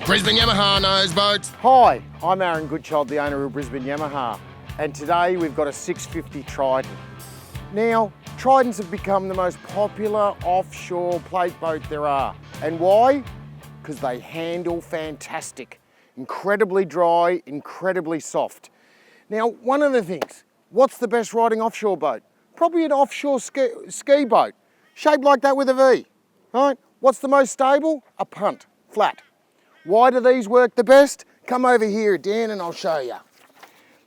Brisbane Yamaha knows boats. Hi, I'm Aaron Goodchild, the owner of Brisbane Yamaha, and today we've got a 650 Trident. Now, Tridents have become the most popular offshore plate boat there are. And why? Because they handle fantastic. Incredibly dry, incredibly soft. Now, one of the things, what's the best riding offshore boat? Probably an offshore ski boat, shaped like that with a V, right? What's the most stable? A punt, flat. Why do these work the best? Come over here, Dan, and I'll show you.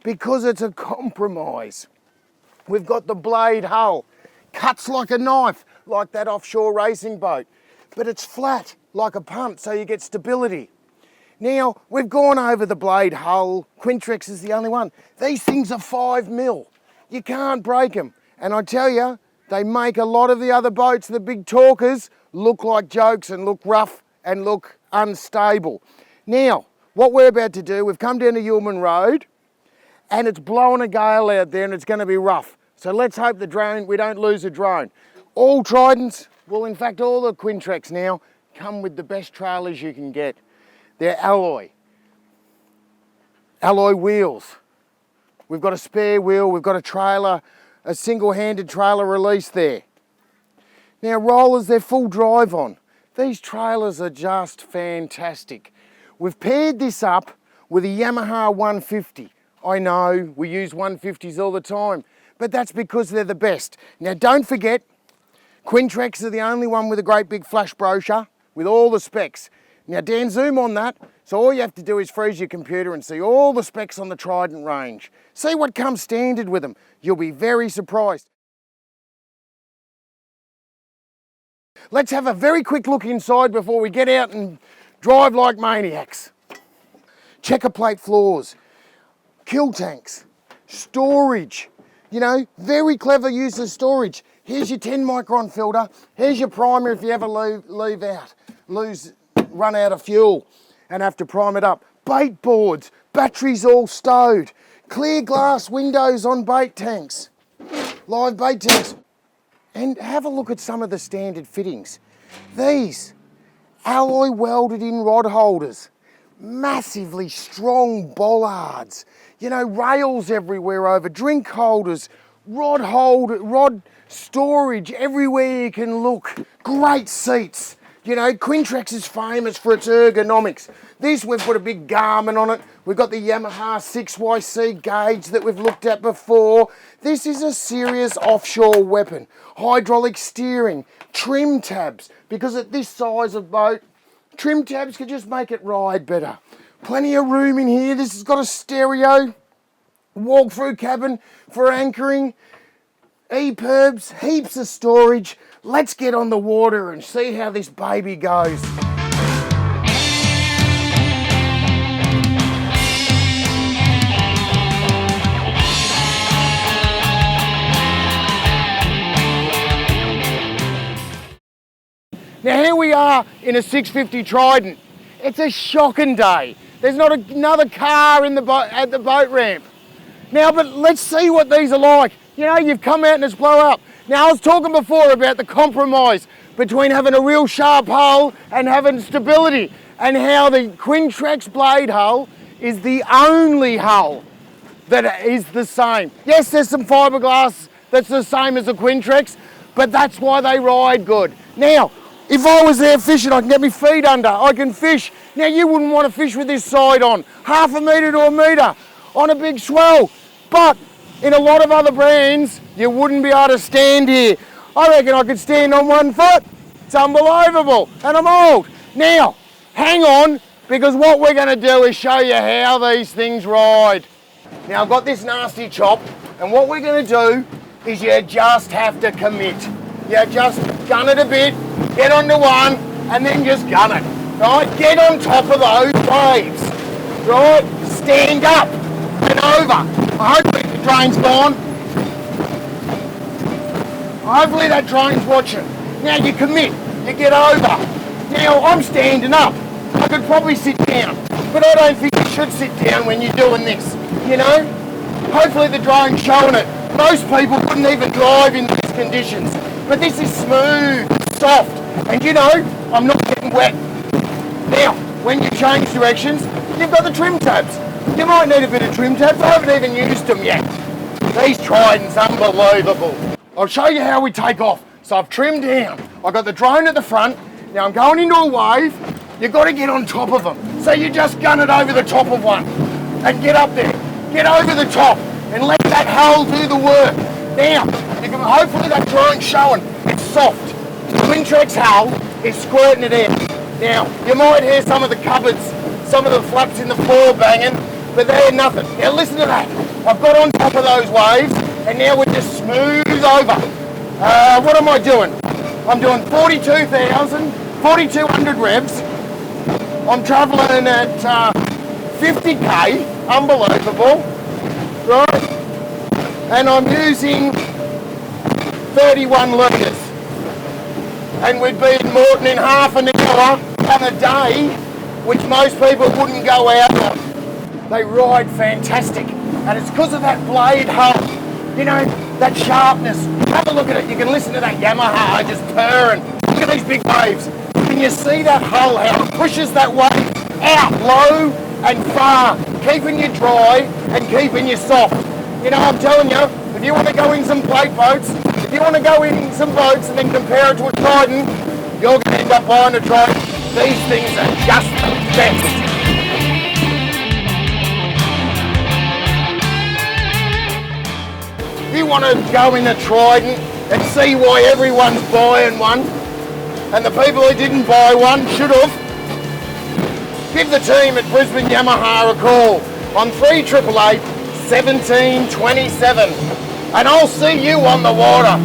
Because it's a compromise. We've got the blade hull, cuts like a knife, like that offshore racing boat, but it's flat, like a punt, so you get stability. Now, we've gone over the blade hull. Quintrex is the only one. These things are 5 mil. You can't break them. And I tell you, they make a lot of the other boats, the big talkers, look like jokes and look rough and look unstable. Now, what we're about to do, we've come down to Yulman Road and it's blowing a gale out there and it's going to be rough. So let's hope we don't lose a drone. All Tridents, well in fact all the Quintrex now, come with the best trailers you can get. They're alloy wheels. We've got a spare wheel, we've got a trailer, a single-handed trailer release there. Now rollers, they're full drive on. These trailers are just fantastic. We've paired this up with a Yamaha 150. I know, we use 150s all the time, but that's because they're the best. Now don't forget, Quintrex are the only one with a great big flash brochure with all the specs. Now Dan, zoom on that. So all you have to do is freeze your computer and see all the specs on the Trident range. See what comes standard with them. You'll be very surprised. Let's have a very quick look inside before we get out and drive like maniacs. Checker plate floors, kill tanks, storage, you know, very clever use of storage. Here's your 10 micron filter, here's your primer if you ever run out of fuel and have to prime it up. Bait boards, batteries all stowed, clear glass windows on bait tanks, live bait tanks. And have a look at some of the standard fittings. These alloy welded in rod holders, massively strong bollards, you know, rails everywhere over, drink holders, rod storage everywhere you can look. Great seats. You know, Quintrex is famous for its ergonomics. This, we've put a big Garmin on it. We've got the Yamaha 6YC gauge that we've looked at before. This is a serious offshore weapon. Hydraulic steering, trim tabs, because at this size of boat, trim tabs could just make it ride better. Plenty of room in here. This has got a stereo, walk-through cabin for anchoring, EPIRBs, heaps of storage. Let's get on the water and see how this baby goes. Now here we are in a 650 Trident. It's a shocking day. There's not another car in at the boat ramp. Now, but let's see what these are like. You know, you've come out and it's blow up. Now, I was talking before about the compromise between having a real sharp hull and having stability, and how the Quintrex blade hull is the only hull that is the same. Yes, there's some fiberglass that's the same as the Quintrex, but that's why they ride good. Now, if I was there fishing, I can get my feet under, I can fish. Now, you wouldn't want to fish with this side on, 1/2 metre to 1 metre on a big swell, but in a lot of other brands, you wouldn't be able to stand here. I reckon I could stand on 1 foot. It's unbelievable, and I'm old. Now, hang on, because what we're gonna do is show you how these things ride. Now, I've got this nasty chop, and what we're gonna do is you just have to commit. You just gun it a bit, get onto one, and then just gun it, right? Get on top of those waves, right? Stand up and over. Hopefully the drone's gone. Hopefully that drone's watching. Now you commit, you get over. Now I'm standing up. I could probably sit down, but I don't think you should sit down when you're doing this, you know? Hopefully the drone's showing it. Most people couldn't even drive in these conditions, but this is smooth, soft, and you know, I'm not getting wet. Now, when you change directions, you've got the trim tabs. You might need a bit of trim tabs. I haven't even used them yet. These Tridents, unbelievable. I'll show you how we take off. So I've trimmed down. I've got the drone at the front. Now I'm going into a wave. You've got to get on top of them. So you just gun it over the top of one and get up there. Get over the top and let that hull do the work. Now, you can hopefully that drone's showing. It's soft. The Quintrex hull is squirting it out. Now, you might hear some of the cupboards, some of the flaps in the floor banging, but they're nothing. Now listen to that. I've got on top of those waves and now we're just smooth over. What am I doing? I'm doing 4,200 revs. I'm traveling at 50k, unbelievable, right? And I'm using 31 litres. And we'd be in Moreton in half an hour on a day, which most people wouldn't go out on. They ride fantastic. And it's because of that blade hull, you know, that sharpness. Have a look at it. You can listen to that Yamaha just purring. Look at these big waves. Can you see that hull, how it pushes that wave out low and far, keeping you dry and keeping you soft. You know, I'm telling you, if you want to go in some plate boats, if you want to go in some boats and then compare it to a Trident, you're going to end up buying a Trident. These things are just the best. If you want to go in a Trident and see why everyone's buying one, and the people who didn't buy one should have, give the team at Brisbane Yamaha a call on 3888 1727 and I'll see you on the water.